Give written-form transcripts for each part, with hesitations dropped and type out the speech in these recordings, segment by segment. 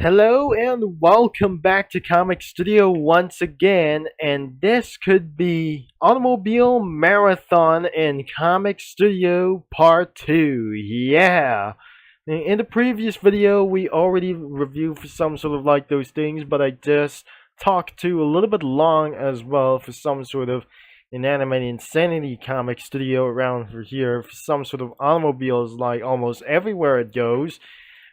Hello and welcome back to Comic Studio once again, and this could be Automobile Marathon in Comic Studio Part 2. Yeah! In the previous video, we already reviewed for some sort of like those things, but I just talked to a little bit long as well for some sort of inanimate insanity comic studio around here for some sort of automobiles like almost everywhere it goes,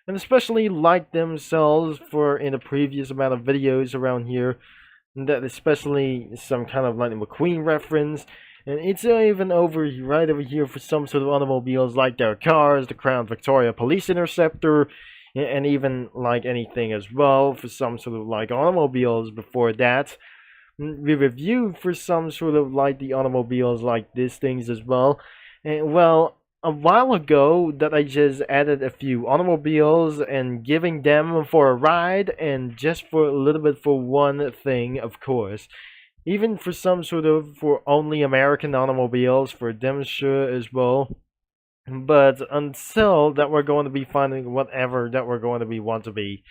and especially like themselves for in the previous amount of videos around here, that especially some kind of Lightning McQueen reference. And it's even right over here for some sort of automobiles like their cars, the Crown Victoria Police Interceptor, and even like anything as well for some sort of like automobiles before that. We reviewed for some sort of like the automobiles like these things as well. And well, a while ago that I just added a few automobiles and giving them for a ride, and just for a little bit for one thing, of course. Even for some sort of for only American automobiles for them sure as well. But until that we're going to be finding whatever that we're going to be want to be.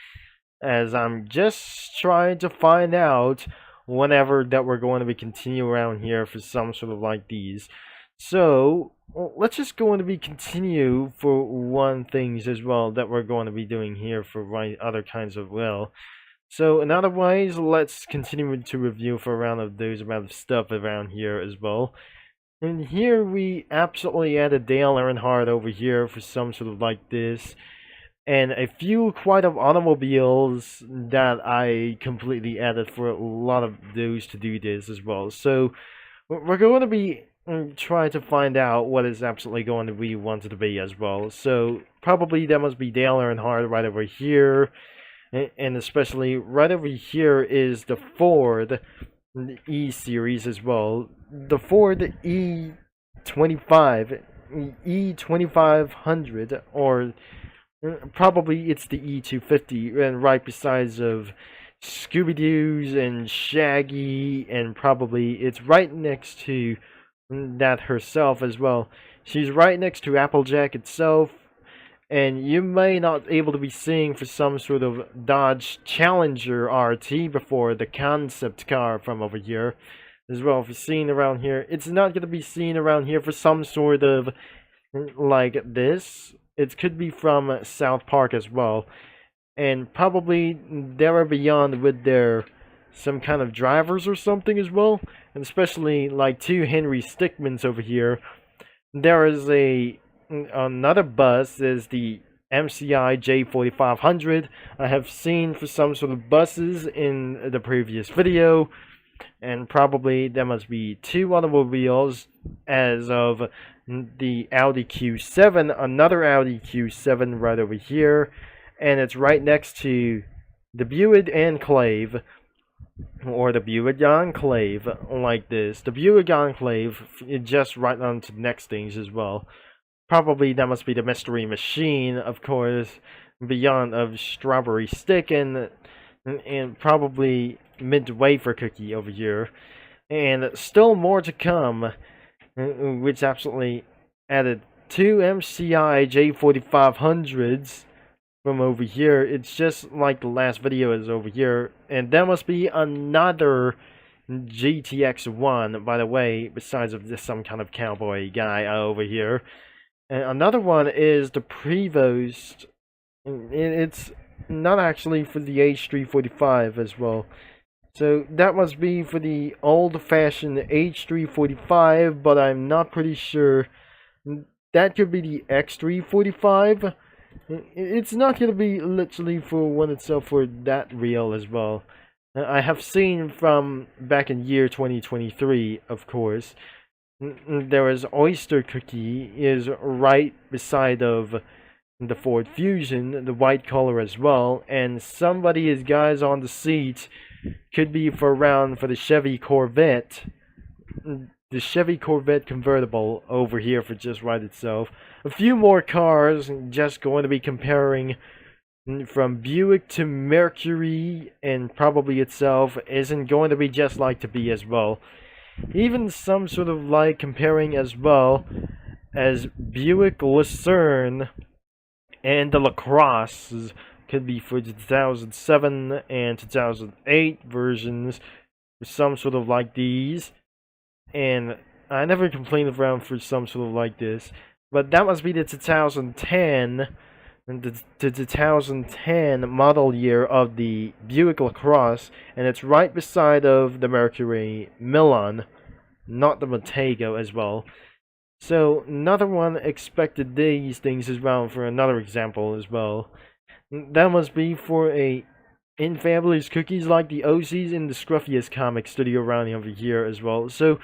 As I'm just trying to find out whenever that we're going to be continue around here for some sort of like these. So let's just going to be continue for one things as well that we're going to be doing here for right other kinds of well. So in other ways, let's continue to review for a round of those amount of stuff around here as well. And here we absolutely added Dale Earnhardt over here for some sort of like this. And a few quite of automobiles that I completely added for a lot of those to do this as well. So we're going to be trying to find out what is absolutely going to be wanted to be as well. So probably that must be Dale Earnhardt right over here. And especially right over here is the Ford E-Series as well. The Ford E25, E2500, or probably it's the E250, and right besides of Scooby-Doo's and Shaggy, and probably it's right next to that herself as well. She's right next to Applejack itself, and you may not able to be seeing for some sort of Dodge Challenger RT before the concept car from over here as well. For seen around here, it's not going to be seen around here for some sort of like this. It could be from South Park as well, and probably there beyond with their some kind of drivers or something as well, and especially like two Henry Stickmans over here. There is another bus is the MCI J4500. I have seen for some sort of buses in the previous video, and probably there must be two automobiles as of the Audi Q7, another Audi Q7 right over here, and it's right next to the Buick Enclave, or the Buick Enclave, like this. The Buick Enclave is just right on to the next things as well. Probably that must be the Mystery Machine, of course, beyond of Strawberry Stick, and probably Mint Wafer Cookie over here. And still more to come, which absolutely added two MCI J4500s from over here. It's just like the last video is over here, and there must be another GTX1, by the way, besides of this some kind of cowboy guy over here. And another one is the Prevost. It's not actually for the H345 as well. So that must be for the old-fashioned H345, but I'm not pretty sure. That could be the X345. It's not going to be literally for one itself for that real as well. I have seen from back in year 2023, of course. There is Oyster Cookie is right beside of the Ford Fusion, the white color as well, and somebody is guys on the seat could be for around for the Chevy Corvette. The Chevy Corvette convertible over here for just right itself. A few more cars, just going to be comparing from Buick to Mercury, and probably itself isn't going to be just like to be as well. Even some sort of like comparing as well as Buick Lucerne and the LaCrosse could be for the 2007 and 2008 versions, for some sort of like these. And I never complained around for some sort of like this, but that must be the 2010 and the 2010 model year of the Buick LaCrosse, and it's right beside of the Mercury Milan, not the Montego as well. So another one expected these things as well for another example as well. That must be for a Infabulous cookies like the OCs in the Scruffiest comic studio around over here as well. So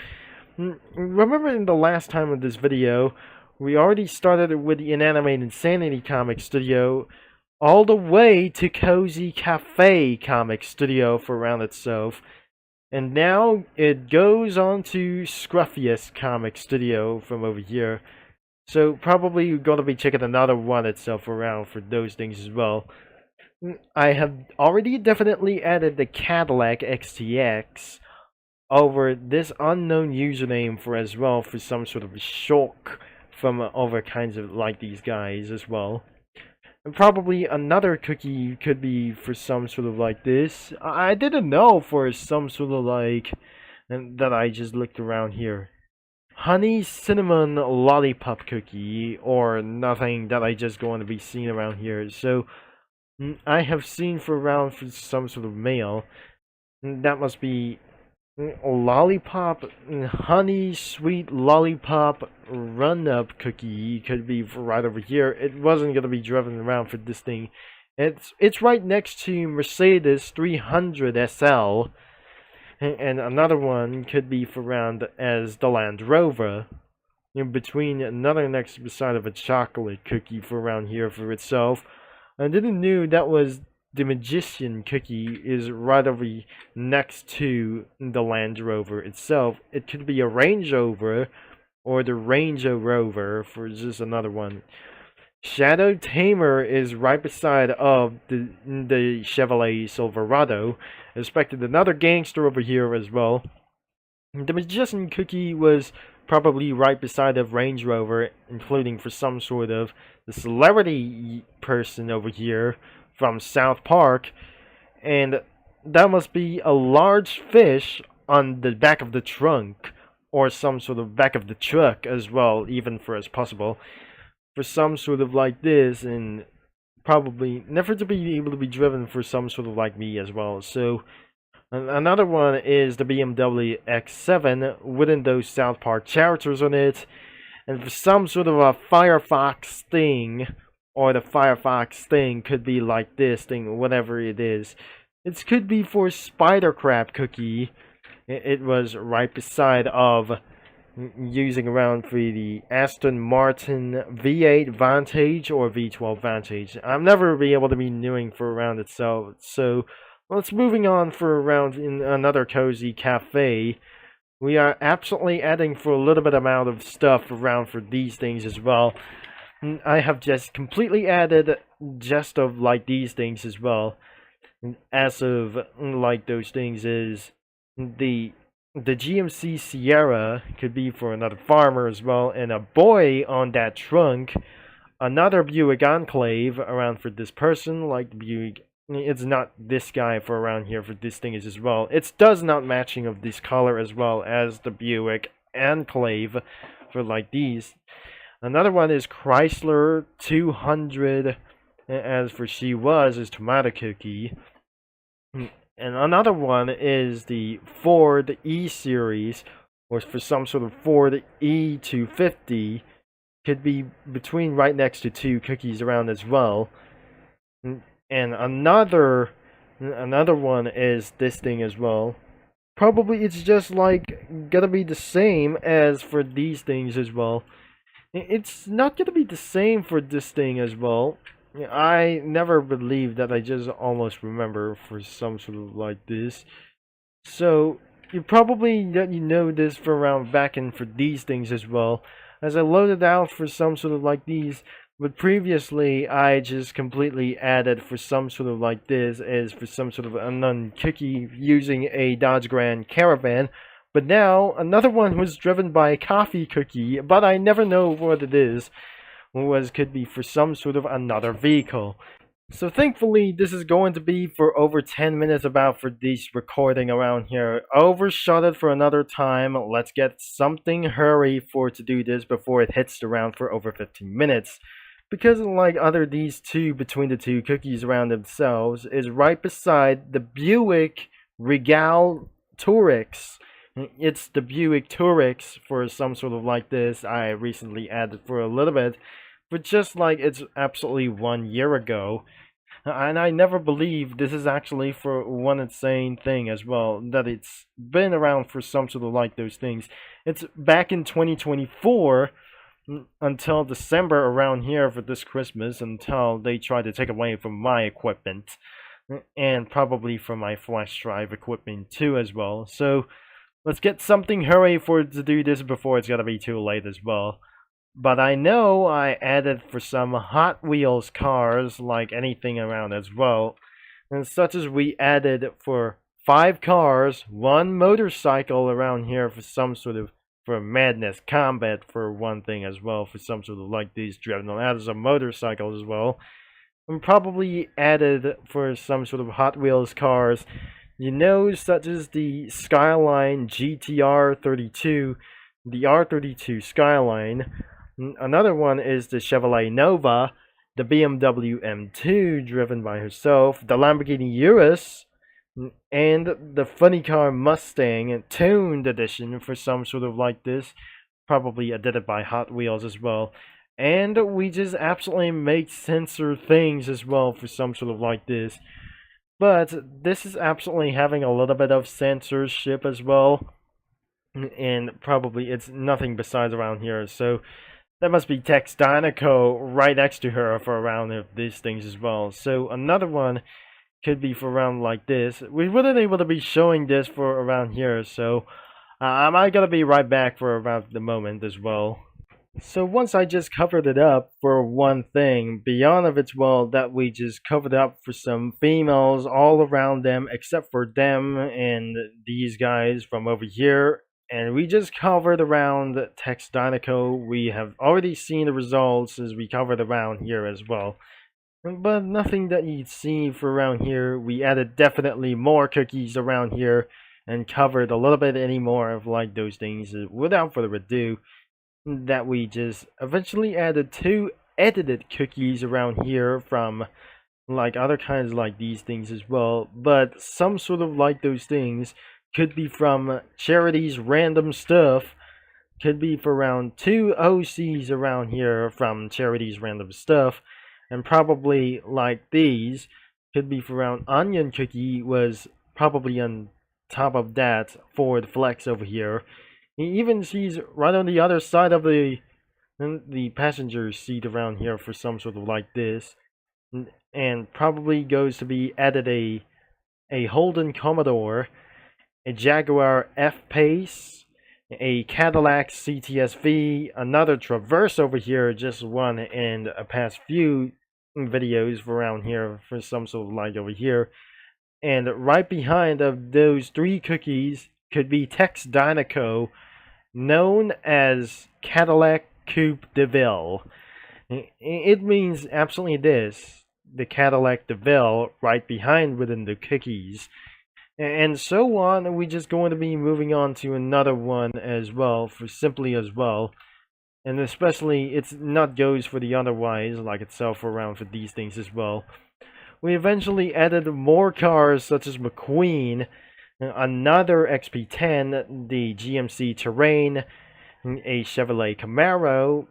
remember in the last time of this video, we already started with the Inanimate Insanity comic studio all the way to Cozy Cafe comic studio for around itself. And now it goes on to Scruffiest comic studio from over here. So probably you're going to be checking another one itself around for those things as well. I have already definitely added the Cadillac XTX over this unknown username for as well for some sort of shock from other kinds of like these guys as well. And probably another cookie could be for some sort of like this. I didn't know for some sort of like that I just looked around here. Honey cinnamon lollipop cookie or nothing that I just going to be seeing around here. So I have seen for around for some sort of mail. That must be lollipop, honey sweet lollipop run-up cookie could be right over here. It wasn't gonna be driven around for this thing. It's right next to Mercedes 300 SL, and another one could be for around as the Land Rover. In between another next beside of a chocolate cookie for around here for itself. I didn't know that was the Magician cookie is right over next to the Land Rover itself. It could be a Range Rover or the Range Rover for just another one. Shadow Tamer is right beside of the Chevrolet Silverado. Expected another gangster over here as well. The Magician cookie was probably right beside of Range Rover, including for some sort of the celebrity person over here from South Park, and that must be a large fish on the back of the trunk or some sort of back of the truck as well, even for as possible for some sort of like this, and probably never to be able to be driven for some sort of like me as well. So another one is the BMW X7 with those South Park characters on it, and for some sort of a Firefox thing, or the Firefox thing could be like this thing, whatever it is. It could be for Spider Crab cookie. It was right beside of using around for the Aston Martin V8 Vantage or V12 Vantage. I'll never be able to be knowing for around itself. So let's moving on for around in another Cozy Cafe. We are absolutely adding for a little bit amount of stuff around for these things as well. I have just completely added just of like these things as well. As of like those things is the GMC Sierra could be for another farmer as well, and a boy on that trunk. Another Buick Enclave around for this person, like the Buick. It's not this guy for around here for this thing is as well. It does not matching of this color as well as the Buick Enclave for like these. Another one is Chrysler 200, as for she was, is Tomato Cookie. And another one is the Ford E-Series, or for some sort of Ford E250. Could be between right next to two cookies around as well. And another one is this thing as well. Probably it's just like gonna be the same as for these things as well. It's not gonna be the same for this thing as well. I never believed that. I just almost remember for some sort of like this. So you probably that you know this for around back in for these things as well. As I loaded out for some sort of like these, but previously I just completely added for some sort of like this as for some sort of unknown cookie using a Dodge Grand Caravan. But now, another one was driven by a coffee cookie, but I never know what it is. Could be for some sort of another vehicle. So thankfully, this is going to be for over 10 minutes about for this recording around here. Overshot it for another time. Let's get something hurry for to do this before it hits around for over 15 minutes. Because like other these two between the two cookies around themselves is right beside the Buick Regal Tourix. It's the Buick Tourix for some sort of like this. I recently added for a little bit, but just like it's absolutely 1 year ago. And I never believed this is actually for one insane thing as well, that it's been around for some sort of like those things. It's back in 2024 until December around here for this Christmas until they try to take away from my equipment and probably from my flash drive equipment too as well. So let's get something hurry for to do this before it's gonna be too late as well. But I know I added for some Hot Wheels cars, like anything around as well. And such as we added for 5 cars, 1 motorcycle around here for some sort of, for Madness Combat for one thing as well, for some sort of like these driven on as a motorcycle as well. And probably added for some sort of Hot Wheels cars, such as the Skyline GTR 32, the R32 Skyline. Another one is the Chevrolet Nova, the BMW M2 driven by herself, the Lamborghini Urus, and the funny car Mustang tuned edition for some sort of like this, probably edited by Hot Wheels as well. And we just absolutely make sensor things as well for some sort of like this. But this is absolutely having a little bit of censorship as well. And probably it's nothing besides around here. So that must be Tex Dynaco right next to her for around these things as well. So another one could be for around like this. We wouldn't able to be showing this for around here, so I might gotta be right back for about the moment as well. So once I just covered it up for one thing, beyond of it's well that we just covered up for some females all around them except for them and these guys from over here. And we just covered around Tex Dynaco. We have already seen the results as we covered around here as well. But nothing that you'd see for around here. We added definitely more cookies around here and covered a little bit any more of like those things. Without further ado, that we just eventually added 2 edited cookies around here from like other kinds like these things as well. But some sort of like those things could be from Charity's random stuff. Could be for around 2 OCs around here from Charity's random stuff. And probably like these could be for around Onion Cookie was probably on top of that for the flex over here. He even sees right on the other side of the passenger seat around here for some sort of like this. And probably goes to be added a Holden Commodore, a Jaguar F-Pace, a Cadillac CTS-V, another Traverse over here, just one in a past few videos around here for some sort of light over here. And right behind of those 3 cookies could be Tex Dynaco, known as Cadillac Coupe de Ville. It means absolutely this, the Cadillac de Ville right behind within the cookies. And so on, we're just going to be moving on to another one as well, for Simply as well. And especially, it's not goes for the otherwise, like itself around for these things as well. We eventually added more cars such as McQueen, another XP10, the GMC Terrain, a Chevrolet Camaro,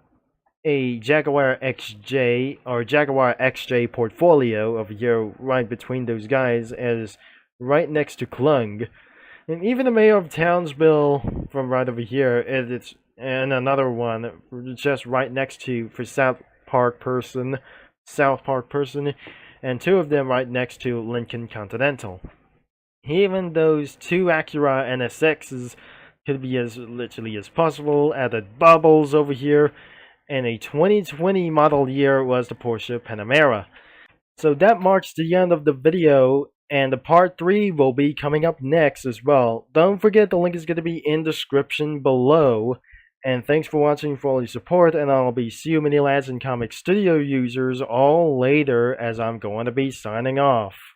a Jaguar XJ, or Jaguar XJ Portfolio over here, right between those guys, as right next to Klung. And even the mayor of Townsville from right over here, it's and another one just right next to for South Park Person, and 2 of them right next to Lincoln Continental. Even those 2 Acura NSXs could be as literally as possible. Added bubbles over here, and a 2020 model year was the Porsche Panamera. So that marks the end of the video, and the part 3 will be coming up next as well. Don't forget the link is going to be in the description below. And thanks for watching, for all your support, and I'll be see you many lads and Comic Studio users all later as I'm going to be signing off.